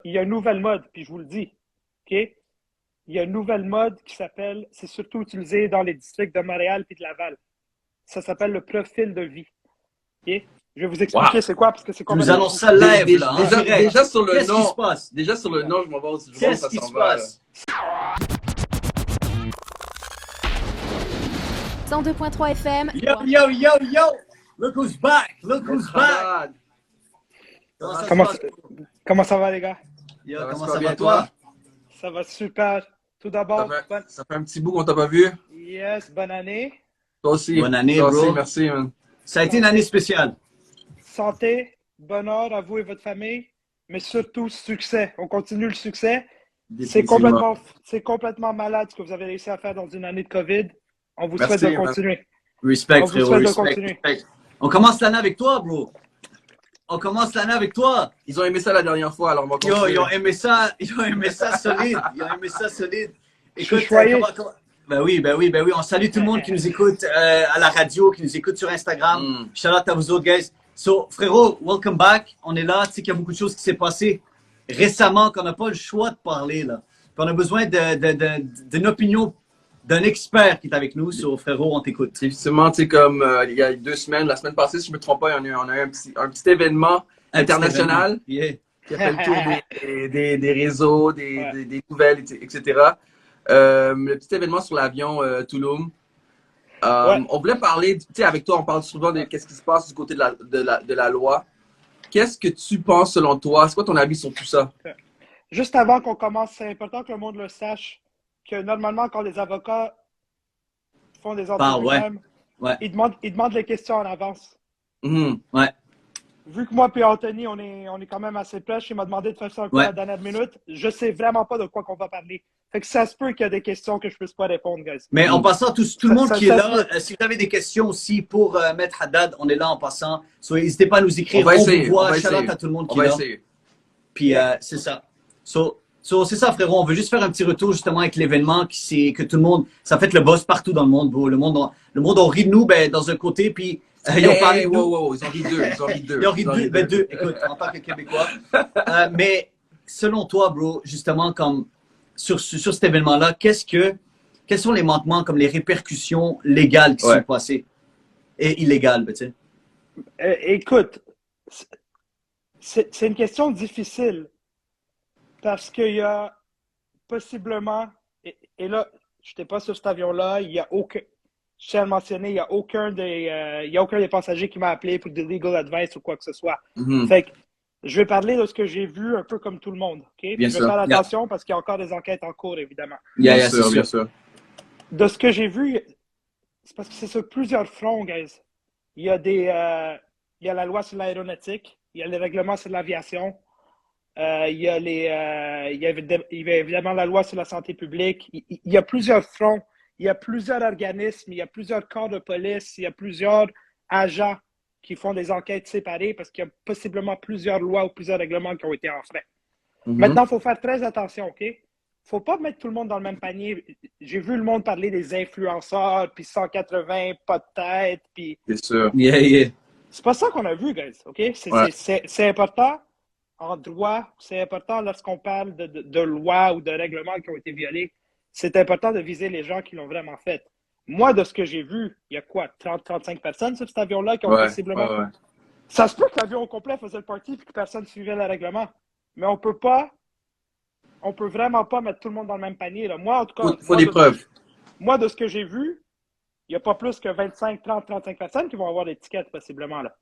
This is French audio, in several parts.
il y a une nouvelle mode, puis je vous le dis, OK? Il y a une nouvelle mode qui s'appelle, c'est surtout utilisé dans les districts de Montréal puis de Laval. Ça s'appelle le profil de vie. OK? Je vais vous expliquer Wow. c'est quoi, parce que c'est Tu nous complètement annonces fou. ça live, là, en Déjà, direct. déjà sur le Qu'est-ce qui se nom, passe? déjà sur le Yeah. nom, je vais voir où Qu'est-ce ça qui s'en se va. Là. passe? 102.3 FM. Yo, yo, yo, yo! Look who's back! Look who's back! Malade. Comment ça se Comment, passe? comment ça va, les gars? Yo, Ça va comment super ça bien, va, toi? Ça va super. Tout d'abord, Ça fait un petit bout qu'on t'a pas vu. yes, bonne année. Toi aussi. Bonne année, Toi bro. aussi, merci, man. Ça a été une année spéciale. Santé, bonheur à vous et votre famille, mais surtout succès. On continue le succès. C'est complètement malade ce que vous avez réussi à faire dans une année de COVID. On vous souhaite de man. continuer. Respect, On vous frérot, souhaite de respect, continuer. respect. On commence l'année avec toi, bro. On commence l'année avec toi. Ils ont aimé ça la dernière fois, alors on va Yo, continuer. ils ont aimé ça solide. Ils ont aimé ça solide. Je suis Écoute, choyé. Ben oui, ben oui, ben oui. On salue tout le monde qui nous écoute à la radio, qui nous écoute sur Instagram. Shout out à vous autres, guys. So, frérot, welcome back. On est là. Tu sais qu'il y a beaucoup de choses qui s'est passé récemment qu'on n'a pas le choix de parler, là. Puis on a besoin d'une opinion d'un expert qui est avec nous. So, frérot, on t'écoute. Effectivement, tu sais, comme il y a 2 semaines, la semaine passée, si je ne me trompe pas, on a eu un petit événement international Yeah. qui a fait le tour des réseaux, des nouvelles, etc. Le petit événement sur l'avion Tulum. Ouais. On voulait parler, tu sais, avec toi, on parle souvent de qu'est-ce qui se passe du côté de la loi. Qu'est-ce que tu penses selon toi? C'est quoi ton avis sur tout ça? Juste avant qu'on commence, c'est important que le monde le sache que normalement, quand les avocats font des entrevues ouais. même, Ouais. ils demandent les questions en avance. Mhm. Ouais. Vu que moi et Anthony, on est quand même assez proches, il m'a demandé de faire ça un peu à la dernière minute. Je sais vraiment pas de quoi qu'on va parler. Fait que ça se peut qu'il y a des questions que je puisse pas répondre, guys. Mais en passant, tout le monde qui est là, se si vous avez des questions aussi pour Maître Haddad, on est là en passant. So, n'hésitez pas à nous écrire. On va essayer, vous voit. on va Shout out essayer. à tout le monde On qui est va là. essayer. Puis c'est ça. So, c'est ça, frérot. On veut juste faire un petit retour justement avec l'événement que tout le monde, ça fait le buzz partout dans le monde, bro. Le monde on rit de nous, ben, dans un côté, puis ils ont parlé de nous. Wow, ils ont ri d'eux. Ils ont ri d'eux. Ils ont ri d'eux. Ben, deux. Écoute, en tant que Québécois. Mais selon toi, bro, justement, comme sur cet événement-là, quels sont les manquements, comme les répercussions légales qui sont passées et illégales, ben, tu sais? Écoute, c'est une question difficile parce qu'il y a possiblement, et là, je n'étais pas sur cet avion-là, il y a aucun, je tiens à le mentionner, il n'y a aucun des passagers qui m'a appelé pour des legal advice ou quoi que ce soit. Mhm. Fait que je vais parler de ce que j'ai vu un peu comme tout le monde. Okay? Bien je vais sûr. faire attention parce qu'il y a encore des enquêtes en cours, évidemment. Bien sûr. De ce que j'ai vu, c'est parce que c'est sur plusieurs fronts, guys. Il y a il y a la loi sur l'aéronautique, il y a les règlements sur l'aviation, il y a il y a évidemment la loi sur la santé publique. Il y a plusieurs fronts, il y a plusieurs organismes, il y a plusieurs corps de police, il y a plusieurs agents qui font des enquêtes séparées parce qu'il y a possiblement plusieurs lois ou plusieurs règlements qui ont été enfreints. Maintenant, il faut faire très attention, OK? Il ne faut pas mettre tout le monde dans le même panier. J'ai vu le monde parler des influenceurs, puis 180, pas de tête, puis... C'est sûr. Yeah. C'est pas ça qu'on a vu, guys, OK? C'est important en droit, c'est important lorsqu'on parle de lois ou de règlements qui ont été violés. C'est important de viser les gens qui l'ont vraiment fait. Moi, de ce que j'ai vu, il y a quoi, 30-35 personnes sur cet avion-là qui ont possiblement... Ça se peut que l'avion au complet faisait le party et que personne ne suivait le règlement. Mais on peut vraiment pas mettre tout le monde dans le même panier. Là. Moi, en tout cas... Faut des preuves. Moi, de ce que j'ai vu, il n'y a pas plus que 25, 30, 35 personnes qui vont avoir l'étiquette, possiblement, là.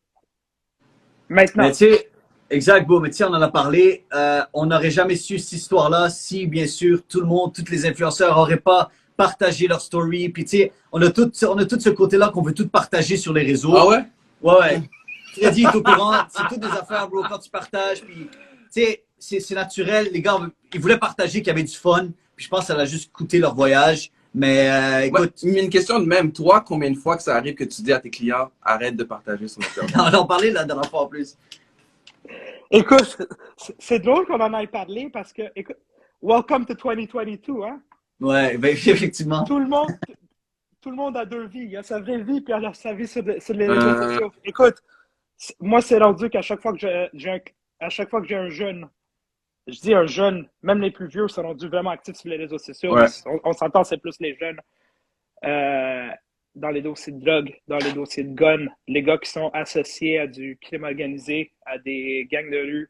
Maintenant... Mais tu sais, exact, beau, mais tu sais, on en a parlé. On n'aurait jamais su cette histoire-là si, bien sûr, tout le monde, tous les influenceurs n'auraient pas partagé leur story. Puis, tu sais, on a tout ce côté-là qu'on veut tout partager sur les réseaux. Ah ouais? Ouais. Freddy est au courant. C'est toutes des affaires, bro, quand tu partages. Puis, tu sais, c'est naturel. Les gars, ils voulaient partager qu'il y avait du fun. Puis, je pense que ça a juste coûté leur voyage. Mais écoute. Mais une question de même. Toi, combien de fois que ça arrive que tu dis à tes clients, arrête de partager sur notre On en parlait la dernière fois en plus. Écoute, c'est drôle qu'on en ait parlé parce que, écoute, welcome to 2022, hein? Ouais, ben, effectivement. Tout le monde a deux vies. Il y a sa vraie vie puis il y a sa vie sur les réseaux sociaux. Écoute, moi, c'est rendu qu'à chaque fois que j'ai un jeune je dis un jeune, même les plus vieux sont rendus vraiment actifs sur les réseaux sociaux. Ouais. On s'entend, c'est plus les jeunes. Dans les dossiers de drogue, dans les dossiers de guns, les gars qui sont associés à du crime organisé, à des gangs de rue,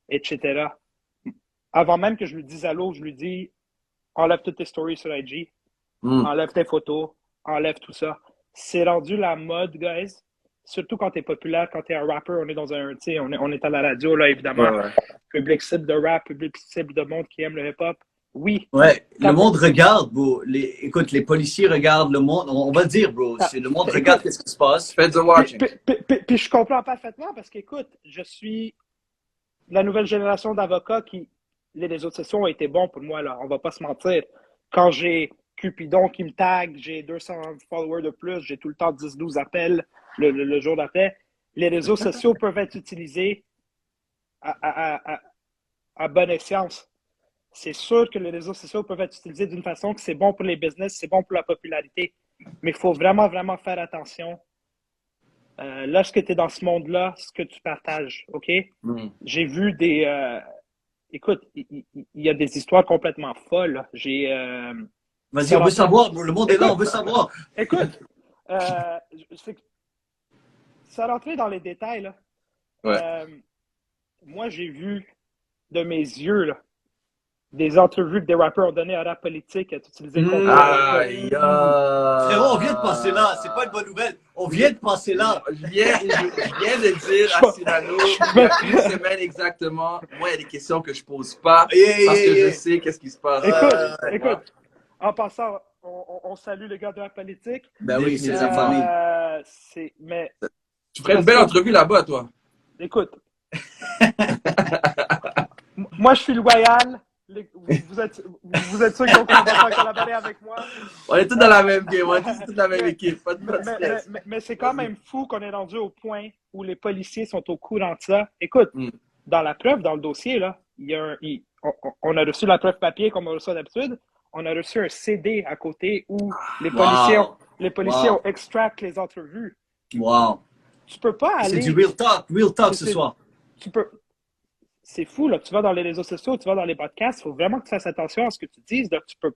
etc. Avant même que je lui dise allô, je lui dis enlève toutes tes stories sur IG, enlève tes photos, enlève tout ça. C'est rendu la mode, guys. Surtout quand t'es populaire, quand t'es un rapper, on est dans un, tu sais, on est à la radio, là, évidemment. Ouais. Public cible de rap, public cible de monde qui aime le hip-hop. Oui. Ouais, le monde regarde, bro. Écoute, les policiers regardent le monde. On va le dire, bro. Le monde regarde qu'est-ce qui se passe. Faites the watching. Puis je comprends parfaitement parce qu'écoute, je suis la nouvelle génération d'avocats qui, les réseaux sociaux ont été bons pour moi, là. On va pas se mentir. Quand j'ai Cupidon qui me tag, j'ai 200 followers de plus, j'ai tout le temps 10-12 appels le jour d'après. Les réseaux sociaux peuvent être utilisés à bonne escient. C'est sûr que les réseaux sociaux peuvent être utilisés d'une façon que c'est bon pour les business, c'est bon pour la popularité. Mais il faut vraiment, vraiment faire attention. Lorsque tu es dans ce monde-là, ce que tu partages, OK? J'ai vu des... écoute, il y a des histoires complètement folles. Vas-y, on veut savoir. Le monde est là, on veut savoir. Écoute, sans rentrer dans les détails, là, moi, j'ai vu de mes yeux, là, des entrevues que des rappeurs ont données à Rap Politique à utiliser le Frérot, on vient de passer là. C'est pas une bonne nouvelle. On vient de passer là. Je viens de dire à Cyrano, il y a une semaine exactement, moi, il y a des questions que je pose pas parce que je sais qu'est-ce qui se passe. Écoute, en passant, on salue les gars de Rap Politique. Ben oui, c'est sa famille. Mais tu ferais une belle entrevue là-bas, toi. Écoute, moi, je suis loyal. Vous êtes sûr qu'on va pas collaborer avec moi? On est tous dans la même game, on est tous dans la même équipe. Pas de stress. Mais c'est quand même fou qu'on est rendu au point où les policiers sont au courant de ça. Écoute, dans la preuve, dans le dossier, là, on a reçu la preuve papier comme on reçoit d'habitude. On a reçu un CD à côté où les policiers ont extract les entrevues. Wow. Tu peux pas aller... C'est du real talk ce soir. C'est fou, là. Tu vas dans les réseaux sociaux, tu vas dans les podcasts, il faut vraiment que tu fasses attention à ce que tu dises. Là. Tu peux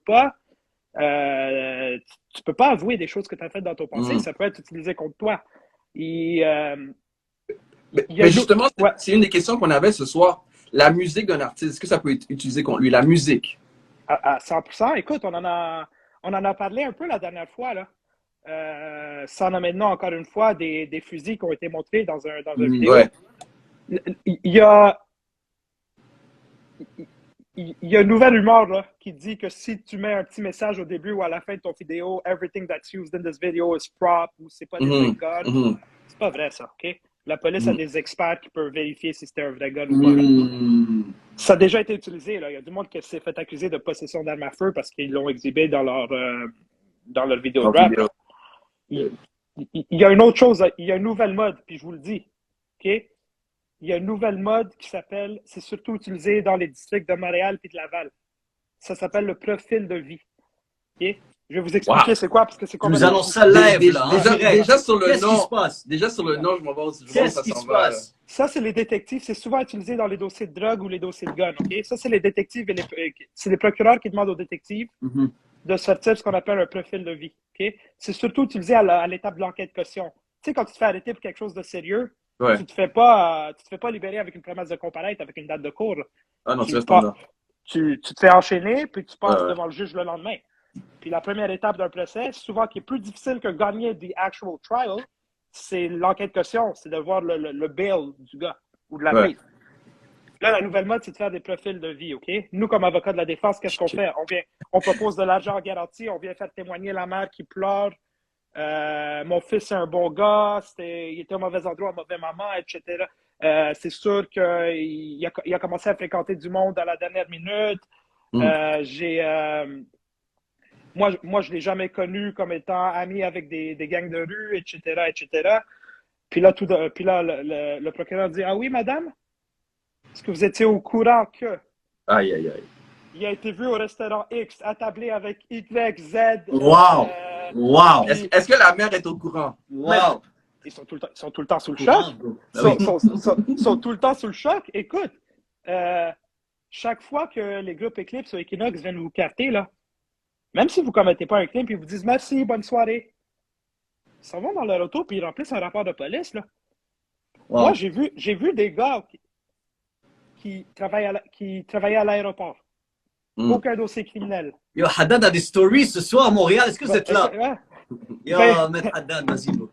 pas avouer des choses que tu as faites dans ton passé. Ça peut être utilisé contre toi. Mais justement, c'est une des questions qu'on avait ce soir. La musique d'un artiste, est-ce que ça peut être utilisé contre lui? La musique. À 100%. Écoute, on en a parlé un peu la dernière fois, là. Sans nommer de nom, encore une fois, des fusils qui ont été montrés dans un vidéo. Ouais. Il y a une nouvelle rumeur là, qui dit que si tu mets un petit message au début ou à la fin de ton vidéo, everything that's used in this video is prop ou c'est pas des vrais guns, c'est pas vrai ça, ok? La police a des experts qui peuvent vérifier si c'était un vrai gun ou pas. Ça a déjà été utilisé, là. Il y a du monde qui s'est fait accuser de possession d'armes à feu parce qu'ils l'ont exhibé dans leur vidéo de rap. Il y a une autre chose, il y a une nouvelle mode, puis je vous le dis, ok? Il y a une nouvelle mode qui s'appelle, c'est surtout utilisé dans les districts de Montréal et de Laval. Ça s'appelle le profil de vie. Okay? Je vais vous expliquer c'est quoi, parce que c'est comme... Nous allons ça live, là. Déjà sur le nom. Qu'est-ce qui se passe? Déjà sur le nom, je m'en vais aussi. Qu'est-ce qui se passe? Ça, c'est les détectives. C'est souvent utilisé dans les dossiers de drogue ou les dossiers de gun. Okay? Ça, c'est les détectives et c'est les procureurs qui demandent aux détectives de sortir ce qu'on appelle un profil de vie. Okay? C'est surtout utilisé à l'étape de l'enquête caution. Tu sais, quand tu te fais arrêter pour quelque chose de sérieux, tu te fais pas libérer avec une promesse de comparaître, avec une date de cours. Là. Ah non, tu restes là. Tu te fais enchaîner, puis tu passes devant le juge le lendemain. Puis la première étape d'un procès, souvent qui est plus difficile que gagner the actual trial, c'est l'enquête caution, c'est de voir le bail du gars ou de la fille. Là, la nouvelle mode, c'est de faire des profils de vie, OK? Nous, comme avocats de la défense, qu'est-ce qu'on fait? On propose de l'argent en garantie, on vient faire témoigner la mère qui pleure. Mon fils est un bon gars, il était au mauvais endroit, au mauvais moment, etc. C'est sûr qu'il a commencé à fréquenter du monde à la dernière minute. Moi, je ne l'ai jamais connu comme étant ami avec des gangs de rue, etc., etc. Puis là, le procureur dit « Ah oui, madame? Est-ce que vous étiez au courant que... » Aïe, aïe, aïe. Il a été vu au restaurant X, attablé avec Y, Z. Wow! Wow! Est-ce que la mère est au courant? Wow! Ils sont tout le temps sous le choc. Ils sont tout le temps sous le choc. Écoute, je chaque fois que les groupes Eclipse ou Equinox viennent vous carter, là, même si vous ne commettez pas un crime, puis ils vous disent merci, bonne soirée, ils s'en vont dans leur auto puis ils remplissent un rapport de police. Là. Wow. Moi, j'ai vu des gars qui travaillaient à l'aéroport. Aucun dossier criminel. Yo, Haddad a des stories ce soir à Montréal. Est-ce que vous êtes là? Yo, Maître Haddad, vas-y, bro.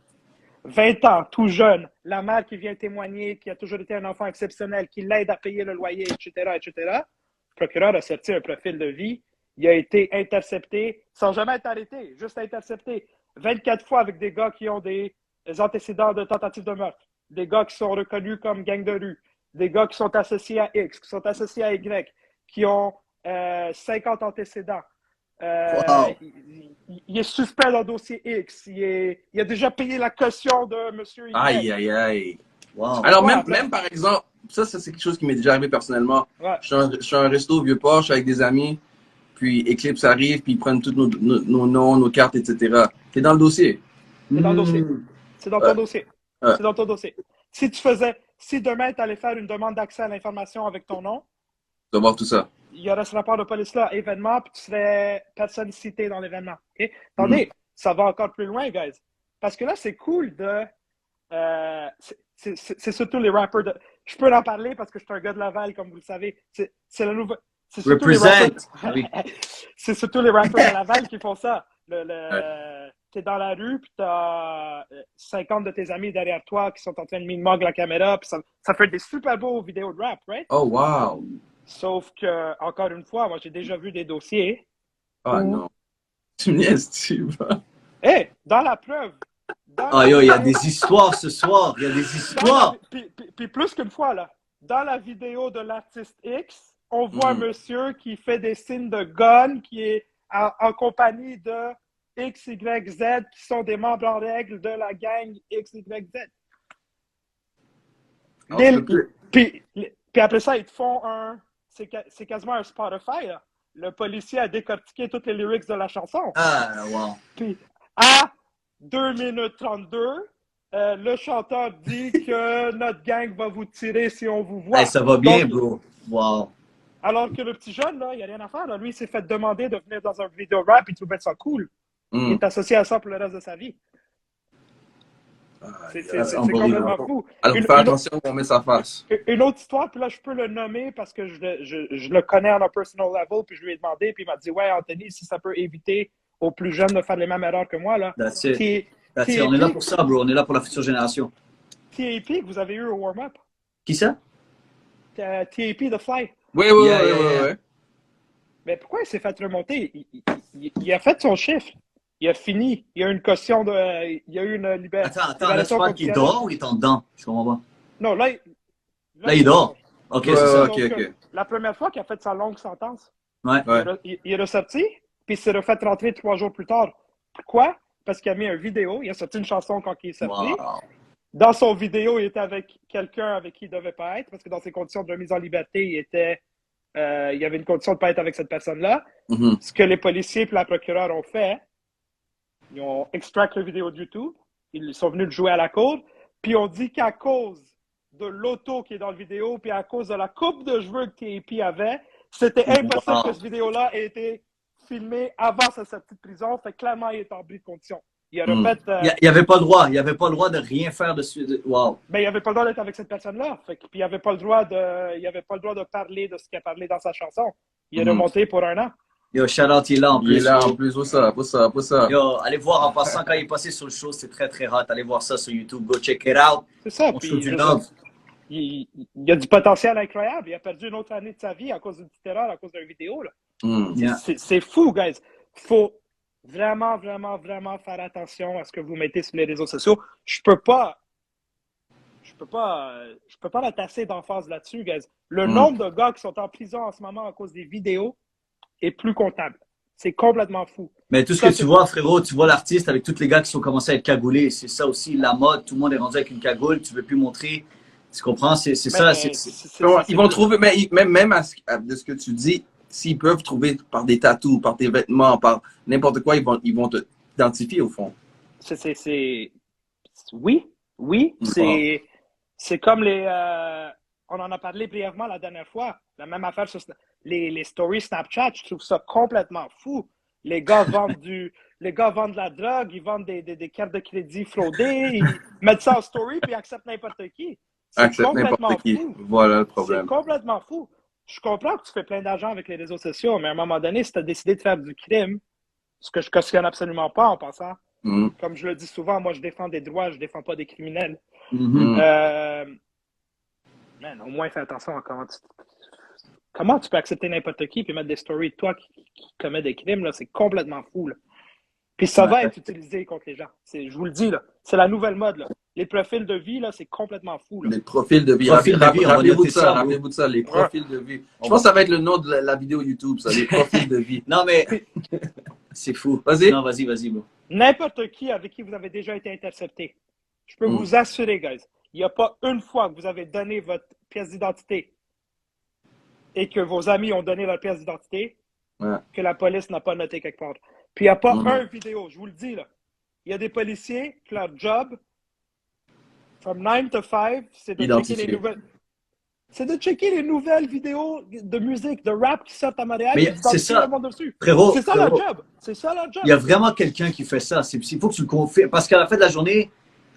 20 ans, tout jeune, la mère qui vient témoigner, qui a toujours été un enfant exceptionnel, qui l'aide à payer le loyer, etc., etc. Le procureur a sorti un profil de vie. Il a été intercepté sans jamais être arrêté, juste intercepté 24 fois avec des gars qui ont des antécédents de tentative de meurtre, des gars qui sont reconnus comme gang de rue, des gars qui sont associés à X, qui sont associés à Y, qui ont 50 antécédents. Wow. Il est suspect dans le dossier X. Il a déjà payé la caution de monsieur Y. Aïe, aïe, aïe. Wow. Alors, même par exemple, ça c'est quelque chose qui m'est déjà arrivé personnellement. Ouais. Je suis à un resto au Vieux-Port, je suis avec des amis, puis Eclipse arrive, puis ils prennent tous nos noms, nos cartes, etc. T'es dans le dossier. C'est dans le dossier. C'est dans ton dossier. Ouais. C'est dans ton dossier. Si demain, tu allais faire une demande d'accès à l'information avec ton nom, Tu vas voir tout ça. il y aurait ce rapport de police-là, événement, puis tu serais personne citée dans l'événement. Okay? Attendez, ça va encore plus loin, guys. Parce que là, c'est cool de... c'est surtout les rappers de... Je peux en parler parce que je suis un gars de Laval, comme vous le savez. C'est le nouveau... C'est surtout, c'est surtout les rappers de Laval qui font ça. T'es dans la rue, puis t'as 50 de tes amis derrière toi qui sont en train de mine-mog la caméra, puis ça fait des super beaux vidéos de rap, right? Oh, wow. Sauf que, encore une fois, moi, j'ai déjà vu des dossiers. Ah non. Tu me niaises, tu vas. Hey, dans la preuve. Ah yo, il y a des histoires ce soir. Il y a des histoires. Puis plus qu'une fois, là. Dans la vidéo de l'artiste X, on voit un monsieur qui fait des signes de gun, qui est en compagnie de X, Y, Z, qui sont des membres en règle de la gang X, Y, Z. Puis après ça, ils te font c'est quasiment un Spotify, là. Le policier a décortiqué toutes les lyrics de la chanson. Ah, wow. Puis à 2 minutes 32, le chanteur dit que notre gang va vous tirer si on vous voit. Hey, ça va bien, Donc, bro. Wow. Alors que le petit jeune, là, il n'y a rien à faire. Là. Lui, il s'est fait demander de venir dans un vidéo rap, il trouvait ça cool. Il est associé à ça pour le reste de sa vie. C'est complètement fou. Alors, faire attention où on met sa face. Une autre histoire, puis là, je peux le nommer parce que je le connais en un personal level, puis je lui ai demandé, puis il m'a dit, ouais, Anthony, si ça peut éviter aux plus jeunes de faire les mêmes erreurs que moi, là. That's it. On est là pour ça, bro. On est là pour la future génération. TAP que vous avez eu au warm-up. Qui ça? TAP The Fly. Oui. Mais pourquoi il s'est fait remonter? Il a fait son chiffre. Il a fini. Il y a eu une caution de. Il y a eu une liberté. Attends, laisse pas qu'il dort ou il est en dedans? Je comprends pas. Non, là il dort. Ok, c'est ça. Ok. La première fois qu'il a fait sa longue sentence, Ouais. il est ressorti, puis il s'est refait rentrer 3 jours plus tard. Pourquoi? Parce qu'il a mis une vidéo. Il a sorti une chanson quand il est sorti. Wow. Dans son vidéo, il était avec quelqu'un avec qui il ne devait pas être, parce que dans ses conditions de remise en liberté, il y avait une condition de ne pas être avec cette personne-là. Ce que les policiers et la procureure ont fait, ils ont extract la vidéo de YouTube, ils sont venus le jouer à la cour, puis on dit qu'à cause de l'auto qui est dans la vidéo, puis à cause de la coupe de cheveux que TAP avait, c'était impossible que cette vidéo-là ait été filmée avant sa sortie de prison. Fait que clairement, il est en bris de condition. Il n'y avait pas le droit. Il n'y avait pas le droit de rien faire dessus. Wow. Ben, il n'avait pas le droit d'être avec cette personne-là. Puis il n'avait pas le droit de parler de ce qu'il a parlé dans sa chanson. Il est remonté pour 1 an. Yo, shout-out, il est là en plus. Il est là en plus, pour ça. Yo, allez voir en passant quand il est passé sur le show, c'est très très hot. Allez voir ça sur YouTube, go check it out. C'est ça. On show du love. Il a du potentiel incroyable. Il a perdu une autre année de sa vie à cause d'une petite erreur, à cause d'une vidéo. Là. C'est fou, guys. Faut vraiment, vraiment, vraiment faire attention à ce que vous mettez sur les réseaux sociaux. Je peux pas mettre assez d'emphase là-dessus, guys. Le nombre de gars qui sont en prison en ce moment à cause des vidéos est plus comptable. C'est complètement fou. Mais tout ce que tu vois, frérot, tu vois l'artiste avec tous les gars qui sont commencés à être cagoulés. C'est ça aussi, la mode. Tout le monde est rendu avec une cagoule. Tu veux plus montrer. Tu comprends? C'est ça. Ils vont trouver, même de ce que tu dis, s'ils peuvent trouver par des tatous, par tes vêtements, par n'importe quoi, ils vont te identifier au fond. Oui. C'est comme les... on en a parlé brièvement la dernière fois. La même affaire sur les stories Snapchat, je trouve ça complètement fou. Les gars vendent de la drogue, ils vendent des cartes de crédit fraudées, ils mettent ça en story puis ils acceptent n'importe qui. C'est Accepte complètement n'importe qui. fou. Voilà le C'est problème. complètement fou. Je comprends que tu fais plein d'argent avec les réseaux sociaux, mais à un moment donné, si tu as décidé de faire du crime, ce que je cautionne absolument pas en passant, comme je le dis souvent, moi je défends des droits, je défends pas des criminels. Man, au moins fais attention à comment tu peux accepter n'importe qui et mettre des stories de toi qui commet des crimes, là, c'est complètement fou. Là. Puis ça va être utilisé contre les gens. Je vous le dis, là, c'est la nouvelle mode. Là. Les profils de vie, là, c'est complètement fou. Là. Les profils de vie. Rappelez-vous de ça, les profils de vie. Je pense que ça va être le nom de la vidéo YouTube, ça, les profils de vie. Non, mais c'est fou. Vas-y. Non, vas-y, bro. N'importe qui avec qui vous avez déjà été intercepté, je peux vous assurer, guys, il n'y a pas une fois que vous avez donné votre pièce d'identité et que vos amis ont donné leur pièce d'identité que la police n'a pas noté quelque part. Puis il n'y a pas un vidéo, je vous le dis là. Il y a des policiers que leur job, from 9 to 5, c'est de checker les nouvelles. C'est de checker les nouvelles vidéos de musique, de rap qui sortent à Montréal. Mais c'est ça, frérot. C'est ça leur job. C'est ça leur job. Il y a vraiment quelqu'un qui fait ça. Il faut que tu le confirmes. Parce qu'à la fin de la journée,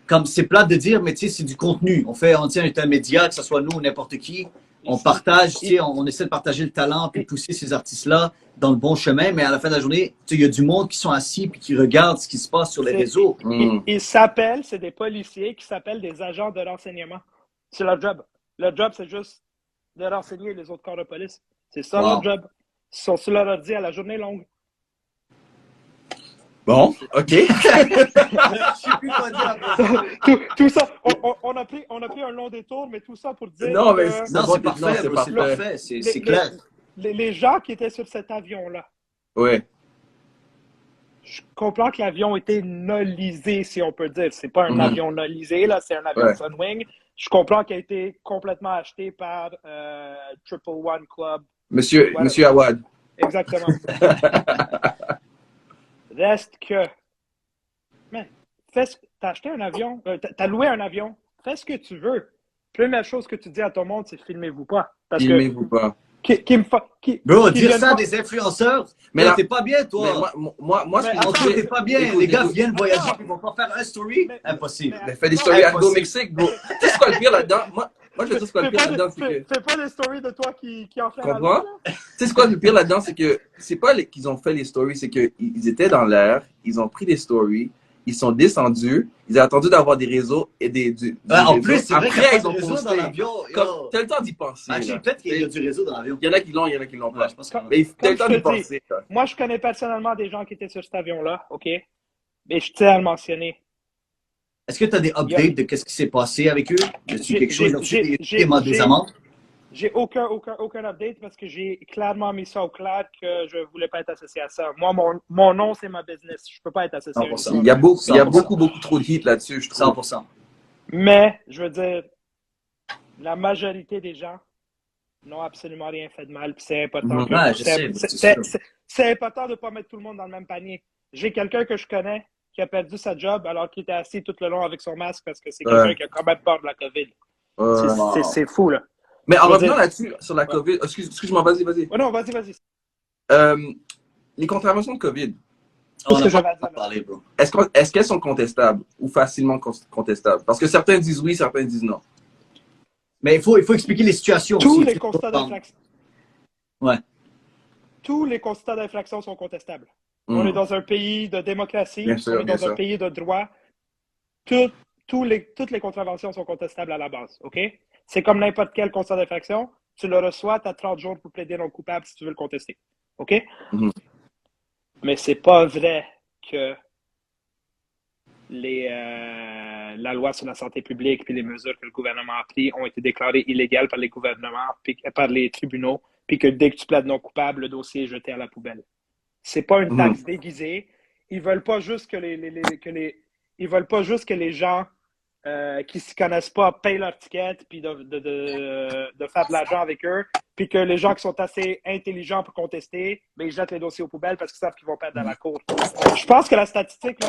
comme c'est plate de dire, mais tu sais, c'est du contenu. On est un média, que ce soit nous ou n'importe qui. On partage, tu sais, on essaie de partager le talent puis pousser ces artistes-là dans le bon chemin. Mais à la fin de la journée, tu sais, il y a du monde qui sont assis puis qui regardent ce qui se passe sur les réseaux. Ils s'appellent, c'est des policiers qui s'appellent des agents de renseignement. C'est leur job. Leur job, c'est juste de renseigner les autres corps de police. C'est ça leur job. Ils sont sur leur ordi à la journée longue. Bon, OK. Je sais plus quoi dire. tout ça, on a pris un long détour, mais tout ça pour dire Non, mais non, c'est parfait, c'est parfait, c'est clair. Les gens qui étaient sur cet avion-là, je comprends que l'avion était nolisé, si on peut dire. C'est pas un avion nolisé, là, c'est un avion Sunwing. Je comprends qu'il a été complètement acheté par Triple One Club. Monsieur Awad. Exactement. Reste que, man, t'as acheté un avion, t'as loué un avion, fais ce que tu veux. Première chose que tu dis à ton monde, c'est filmez-vous pas. Filmez-vous pas. Bro, dire ça à des influenceurs, mais t'es pas bien, toi. Moi, t'es pas bien. Les gars viennent voyager, ils vont pas faire un story. Impossible. Mais fais des stories au Mexique, bro. Tu sais ce quoi le pire là-dedans? Moi, je te dis ce quoi le pire là-dedans, c'est que... Fais pas des stories de toi qui en fait comprends? Tu sais ce quoi le pire là-dedans, c'est que c'est pas qu'ils ont fait les stories, c'est qu'ils étaient dans l'air, ils ont pris des stories, ils sont descendus, ils ont attendu d'avoir des réseaux et du en plus, c'est vrai après, ils ont posté dans l'avion. T'as le temps d'y penser. Peut-être qu'il y a du réseau dans l'avion. Il y en a qui l'ont, il y en a qui l'ont pas. Mais t'as le temps d'y penser. Moi, je connais personnellement des gens qui étaient sur cet avion-là, OK? Mais je tiens à le mentionner. Est-ce que tu as des updates de ce qui s'est passé avec eux? Est-ce quelque chose? Des amendes? J'ai aucun update parce que j'ai clairement mis ça au clair que je voulais pas être associé à ça. Moi, mon nom, c'est ma business. Je peux pas être associé à ça. Il y a beaucoup trop de hit là-dessus, je trouve. 100%. Mais, je veux dire, la majorité des gens n'ont absolument rien fait de mal. Puis c'est important. C'est important de ne pas mettre tout le monde dans le même panier. J'ai quelqu'un que je connais qui a perdu sa job alors qu'il était assis tout le long avec son masque parce que c'est quelqu'un qui a quand même peur de la COVID. C'est fou, là. Mais en revenant là-dessus, sur la COVID, excuse-moi, vas-y. Oh non, vas-y. Les contraventions de COVID, est-ce qu'elles sont contestables ou facilement contestables? Parce que certains disent oui, certains disent non. Mais il faut expliquer les situations. Tous les constats d'infraction. Ouais. Tous les constats d'infraction sont contestables. On est dans un pays de démocratie, on est dans un pays de droit. Toutes les contraventions sont contestables à la base, OK? C'est comme n'importe quel constat d'infraction. Tu le reçois, tu as 30 jours pour plaider non coupable si tu veux le contester. OK? Mais c'est pas vrai que la loi sur la santé publique et les mesures que le gouvernement a prises ont été déclarées illégales par les gouvernements, par les tribunaux, puis que dès que tu plaides non coupable, le dossier est jeté à la poubelle. C'est pas une taxe déguisée. Ils veulent pas juste que ils veulent pas juste que les gens qui s'y connaissent pas payent leur ticket puis de faire de l'argent avec eux, puis que les gens qui sont assez intelligents pour contester, ben, ils jettent les dossiers aux poubelles parce qu'ils savent qu'ils vont perdre dans la cour. Je pense que la statistique, là,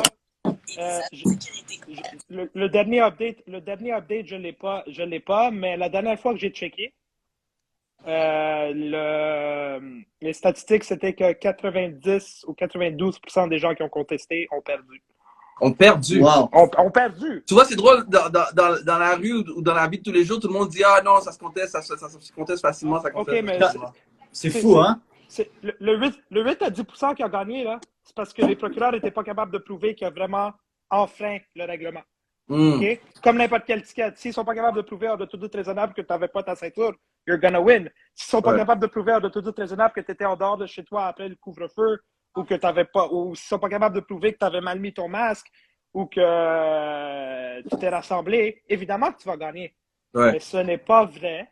Le dernier update, je l'ai pas, mais la dernière fois que j'ai checké, les statistiques, c'était que 90 ou 92% des gens qui ont contesté ont perdu. Ont perdu. Wow. Ont perdu. Tu vois, c'est drôle, dans la rue ou dans la vie de tous les jours, tout le monde dit « Ah non, ça se conteste, ça se conteste facilement, ça conteste mais facilement. » C'est fou, hein? Le 8 à 10% qui a gagné, là, c'est parce que les procureurs n'étaient pas capables de prouver qu'il y a vraiment enfreint le règlement. Okay? Comme n'importe quel ticket. S'ils ne sont pas capables de prouver hors de tout doute raisonnable que tu n'avais pas ta ceinture, you're gonna win. S'ils ne sont pas capables de prouver hors de tout doute raisonnable que tu étais en dehors de chez toi après le couvre-feu, ou que t'avais pas, ou s'ils ne sont pas capables de prouver que tu avais mal mis ton masque, ou que tu t'es rassemblé, évidemment que tu vas gagner. Ouais. Mais ce n'est pas vrai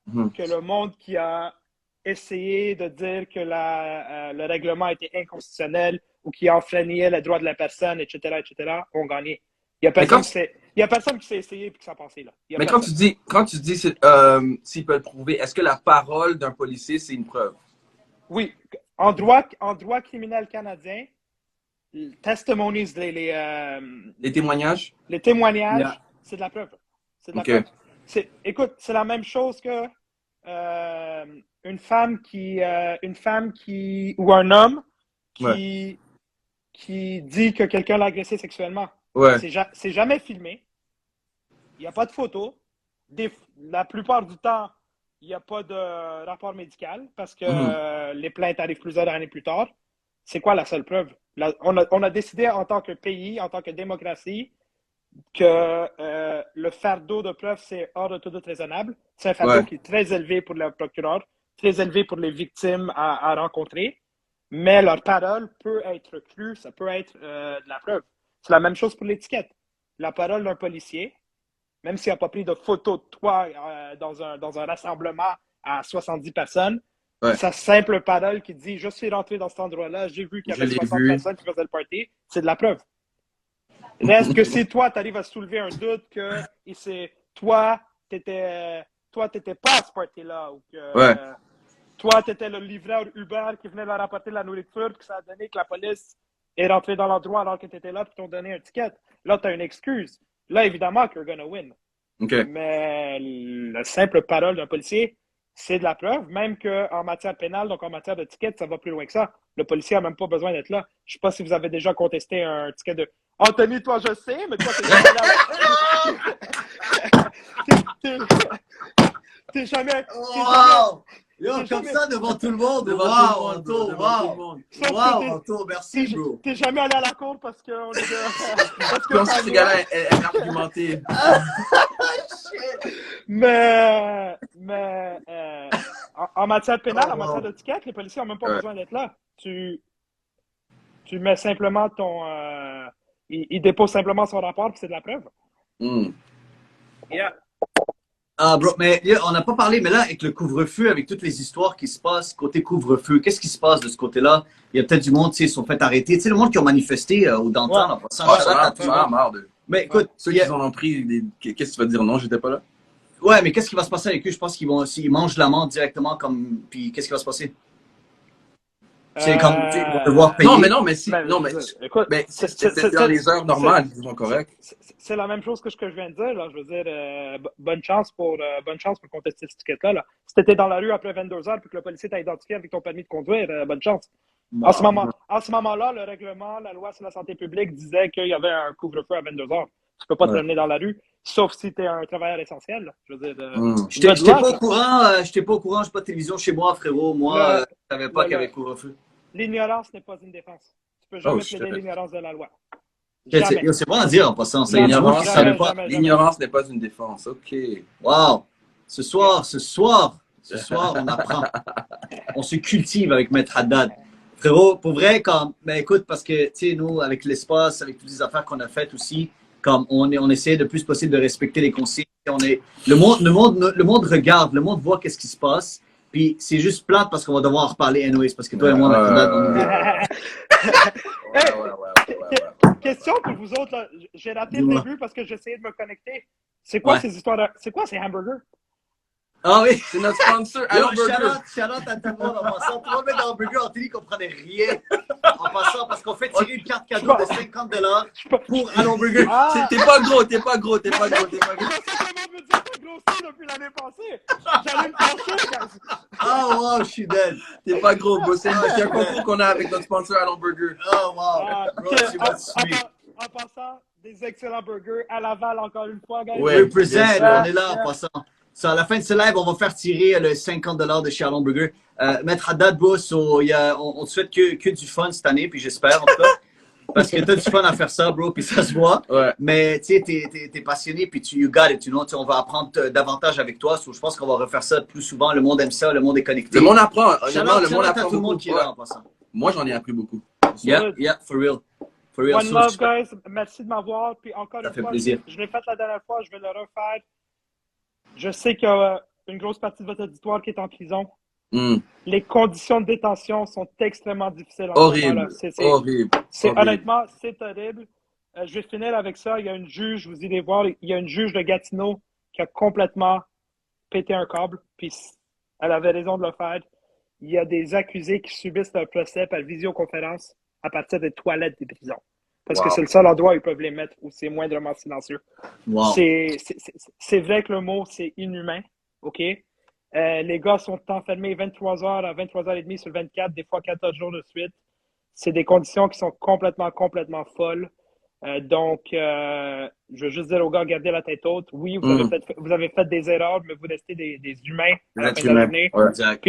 que le monde qui a essayé de dire que le règlement était inconstitutionnel ou qui enfreignait les droits de la personne, etc., ont gagné. Il n'y a personne qui s'est essayé et qui s'est passé là. Mais quand tu dis s'ils peuvent prouver, est-ce que la parole d'un policier, c'est une preuve? Oui. En droit criminel canadien, testimonies, Les témoignages? Les témoignages, c'est de la preuve. C'est de la preuve. Écoute, c'est la même chose que une femme qui ou un homme qui dit que quelqu'un l'a agressé sexuellement. Ouais. C'est jamais filmé. Il n'y a pas de photo. La plupart du temps, il n'y a pas de rapport médical parce que les plaintes arrivent plusieurs années plus tard. C'est quoi la seule preuve? On a décidé en tant que pays, en tant que démocratie, que le fardeau de preuve, c'est hors de tout doute raisonnable. C'est un fardeau qui est très élevé pour le procureur, très élevé pour les victimes à rencontrer, mais leur parole peut être crue, ça peut être de la preuve. C'est la même chose pour l'étiquette. La parole d'un policier, même s'il n'a pas pris de photo de toi dans un rassemblement à 70 personnes, sa simple parole qui dit « Je suis rentré dans cet endroit-là, j'ai vu qu'il y avait 60 personnes qui faisaient le party », c'est de la preuve. Reste que si toi, tu arrives à soulever un doute que toi, t'étais pas à ce party-là, ou que toi, tu étais le livreur Uber qui venait leur apporter de la nourriture, puis que ça a donné que la police est rentrée dans l'endroit alors que tu étais là, puis t'ont donné un ticket. Là, tu as une excuse. Là, évidemment, que you're gonna win. Okay. Mais la simple parole d'un policier, c'est de la preuve, même qu'en matière pénale, donc en matière de ticket, ça va plus loin que ça. Le policier n'a même pas besoin d'être là. Je ne sais pas si vous avez déjà contesté un ticket de Anthony, toi, je sais, mais toi, t'es jamais. Wow! Yo, comme ça, devant tout le monde. Wow, Anto, wow! Wow, Anto, merci, bro. T'es jamais allé à la cour parce que. Comme si ce gars-là est argumenté. Mais en matière pénale, en matière de ticket, les policiers n'ont même pas besoin d'être là. Tu mets simplement ton. Il dépose simplement son rapport, puis c'est de la preuve. Yeah. Ah, bro, mais on n'a pas parlé, mais là, avec le couvre-feu, avec toutes les histoires qui se passent côté couvre-feu, qu'est-ce qui se passe de ce côté-là? Il y a peut-être du monde, tu sais, ils sont fait arrêter. Tu sais, le monde qui ont manifesté au downtown en passant. Mais écoute, ceux qui en ont pris, qu'est-ce que tu vas dire? Non, j'étais pas là. Ouais, mais qu'est-ce qui va se passer avec eux? Je pense qu'ils mangent l'amende directement, comme. Puis qu'est-ce qui va se passer? C'est comme, ils vont devoir payer. Non, mais c'est dans les heures normales, ils sont corrects. C'est la même chose que ce que je viens de dire. Là. Je veux dire, bonne chance pour contester cette étiquette-là. Là. Si tu étais dans la rue après 22 heures et que le policier t'a identifié avec ton permis de conduire, bonne chance. En ce moment-là, le règlement, la loi sur la santé publique disait qu'il y avait un couvre-feu à 22 heures. Tu peux pas te promener dans la rue, sauf si tu es un travailleur essentiel. Là. Je veux dire, j'étais pas au courant, j'ai pas de télévision chez moi, frérot. Moi, je savais pas qu'il y avait couvre-feu. L'ignorance n'est pas une défense. Tu peux jamais plaider l'ignorance de la loi. C'est bon à dire en passant. L'ignorance n'est pas une défense. OK. Wow. Ce soir, on apprend. On se cultive avec Maître Haddad. Frérot, pour vrai, ben écoute, parce que, tu sais, nous, avec l'espace, avec toutes les affaires qu'on a faites aussi, comme on essaie le plus possible de respecter les consignes. Le monde regarde, le monde voit qu'est-ce qui se passe. Puis c'est juste plate parce qu'on va devoir en reparler anyways, parce que toi et moi, Question pour vous autres, là. J'ai raté le début parce que j'essayais de me connecter. C'est quoi ces histoires? C'est quoi ces hamburgers? Ah oui. C'est notre sponsor, Yo, Alon Burger. shout-out à tout le monde en passant. Tout le monde met dans le burger. Anthony ne comprenait rien en passant parce qu'on fait tirer une carte cadeau de $50 pour Alon Burger. Ah! T'es pas gros, t'es pas gros, t'es pas gros, t'es pas Je gros. sais comment me dire que grossi depuis l'année passée. J'allais me pencher, guys. Oh wow, je suis dead. T'es pas gros, bro. C'est un concours qu'on a avec notre sponsor, Alon Burger. Oh wow. Ah, Bro, ok. tu vas te suivre. En passant, des excellents burgers à Laval encore une fois, guys. Ouais. Represent, yes, on est là en passant. So, à la fin de ce live, on va faire tirer le $50 de chez Alon Burger. Maître Haddad, bro, on te souhaite que du fun cette année, puis j'espère en tout cas. Parce que t'as du fun à faire ça, bro, puis ça se voit. Ouais. Mais tu sais, t'es passionné, puis you got it, you know. On va apprendre davantage avec toi. So, je pense qu'on va refaire ça plus souvent. Le monde aime ça, le monde est connecté. Le monde apprend, Shout honnêtement, out, le shout monde out à apprend tout le monde beaucoup. qui est là en passant. Moi, j'en ai appris beaucoup. Yeah, for real. For real. One So, love, guys. Merci de m'avoir. Puis encore Ça une fait fois, plaisir. je l'ai fait la dernière fois, je vais le refaire. Je sais qu'il y a une grosse partie de votre auditoire qui est en prison. Les conditions de détention sont extrêmement difficiles. Horrible. Horrible. Honnêtement, c'est horrible. Je vais finir avec ça. Il y a une juge, vous irez voir, il y a une juge de Gatineau qui a complètement pété un câble. Puis elle avait raison de le faire. Il y a des accusés qui subissent leur procès par visioconférence à partir des toilettes des prisons. Parce que c'est le seul endroit où ils peuvent les mettre où c'est moindrement silencieux. wow. C'est vrai que le mot, c'est inhumain. OK? Les gars sont enfermés 23 heures à 23h30 sur 24, des fois 14 jours de suite. C'est des conditions qui sont complètement folles. Donc, je veux juste dire aux gars, gardez la tête haute. Oui, vous avez fait des erreurs, mais vous restez des humains à la fin de la journée. Ouais. Exact.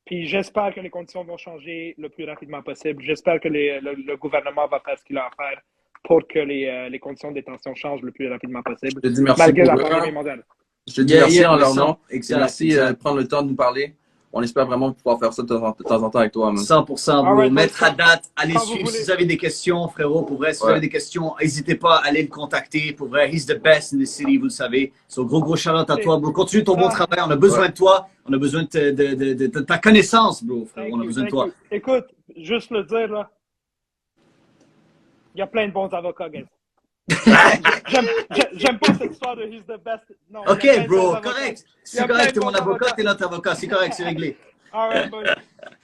Puis j'espère que les conditions vont changer le plus rapidement possible. J'espère que le gouvernement va faire ce qu'il a à faire pour que les conditions de détention changent le plus rapidement possible. Je te dis merci malgré la pour eux. pandémie mondiale. Je te dis merci en leur nom. Exact. Merci de prendre le temps de nous parler. On espère vraiment pouvoir faire ça de temps en temps avec toi. Man. 100%, bro. Alright, Maître Haddad, allez quand vous suivre. voulez. Si vous avez des questions, frérot, pour vrai, si vous Ouais. avez des questions, n'hésitez pas à aller le contacter. Pour vrai, he's the best in the city, vous le savez. So, gros shout-out à toi, bro. Continue ton bon travail. On a besoin de toi. On a besoin de ta connaissance, bro, frérot. On a besoin de toi. Écoute, juste le dire, là. Il y a plein de bons avocats, guys. J'aime pas cette histoire de he's the best. Non, il y a plein OK, de bro, bons avocats. correct. Il y C'est a plein correct, de t'es mon bons avocat, avocats. t'es notre avocat. C'est correct, c'est réglé. All right, boy.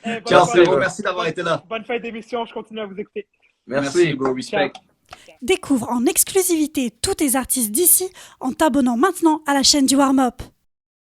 Hey, bonne Ciao, soirée. frérot. Merci d'avoir été là. Bonne fin d'émission. Je continue à vous écouter. Merci. bro. Respect. Découvre en exclusivité tous tes artistes d'ici en t'abonnant maintenant à la chaîne du Warm-Up.